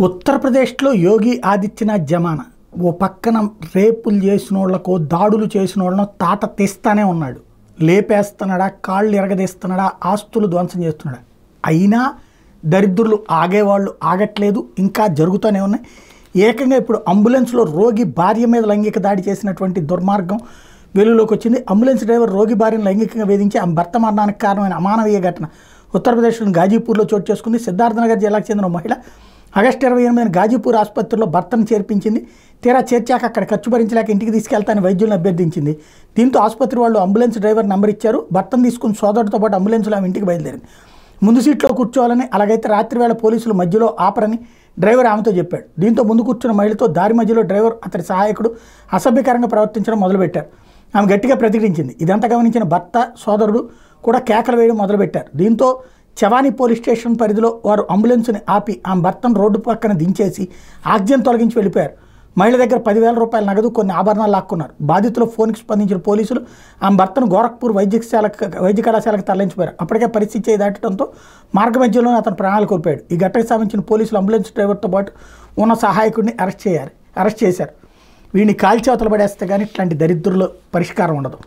ఉత్తరప్రదేశ్లో యోగి ఆదిత్యనాథ్ జమానా ఓ పక్కన రేపులు చేసిన వాళ్ళకో దాడులు చేసిన వాళ్ళను తాట తీస్తానే ఉన్నాడు. లేపేస్తున్నాడా, కాళ్ళు ఎరగదీస్తున్నాడా, ఆస్తులు ధ్వంసం చేస్తున్నాడా. అయినా దరిద్రులు ఆగేవాళ్ళు ఆగట్లేదు, ఇంకా జరుగుతూనే ఉన్నాయి. ఏకంగా ఇప్పుడు అంబులెన్స్లో రోగి భార్య మీద లైంగిక దాడి చేసినటువంటి దుర్మార్గం వెలుగులోకి వచ్చింది. అంబులెన్స్ డ్రైవర్ రోగి భార్యను లైంగికంగా వేధించి ఆమె భర్త మరణానికి కారణమైన అమానవీయ ఘటన ఉత్తరప్రదేశ్లోని గాజీపూర్లో చోటు చేసుకుంది. సిద్ధార్థనగర్ జిల్లాకు చెందిన మహిళ ఆగస్టు 28న గాజీపూర్ ఆసుపత్రిలో భర్తను చేర్పించింది. తీరా చేర్చాక అక్కడ ఖర్చు భరించలేక ఇంటికి తీసుకెళ్తానని వైద్యులను అభ్యర్థించింది. దీంతో ఆసుపత్రి వాళ్ళు అంబులెన్స్ డ్రైవర్ నెంబర్ ఇచ్చారు. భర్తను తీసుకుని సోదరుడితో పాటు అంబులెన్స్లో ఆమె ఇంటికి బయలుదేరింది. ముందు సీట్లో కూర్చోవాలని, అలాగైతే రాత్రి వేళ పోలీసులు మధ్యలో ఆపరని డ్రైవర్ ఆమెతో చెప్పాడు. దీంతో ముందు కూర్చున్న మహిళతో దారి మధ్యలో డ్రైవర్ అతడి సహాయకుడు అసభ్యకరంగా ప్రవర్తించడం మొదలుపెట్టారు. ఆమె గట్టిగా ప్రతిఘటించింది. ఇదంతా గమనించిన భర్త, సోదరుడు కూడా కేకలు వేయడం మొదలుపెట్టారు. దీంతో చవానీ పోలీస్ స్టేషన్ పరిధిలో వారు అంబులెన్స్ని ఆపి ఆమె భర్తను రోడ్డు పక్కన దించేసి ఆక్సిజన్ తొలగించి వెళ్ళిపోయారు. మహిళ దగ్గర 10,000 రూపాయల నగదు, కొన్ని ఆభరణాలు లాక్కున్నారు. బాధితుల ఫోన్కి స్పందించిన పోలీసులు ఆమె భర్తను గోరఖ్పూర్ వైద్య కళాశాలకు తరలించిపోయారు. అప్పటికే పరిస్థితి చేయి దాటడంతో మార్గ మధ్యలోనే అతను ప్రాణాలు కోల్పోయాడు. ఈ ఘటనకు సంబంధించిన పోలీసులు అంబులెన్స్ డ్రైవర్తో పాటు ఉన్న సహాయకుడిని అరెస్ట్ చేశారు. వీడిని కాల్చేవతలు పడేస్తే కానీ ఇట్లాంటి దరిద్రుల పరిష్కారం ఉండదు.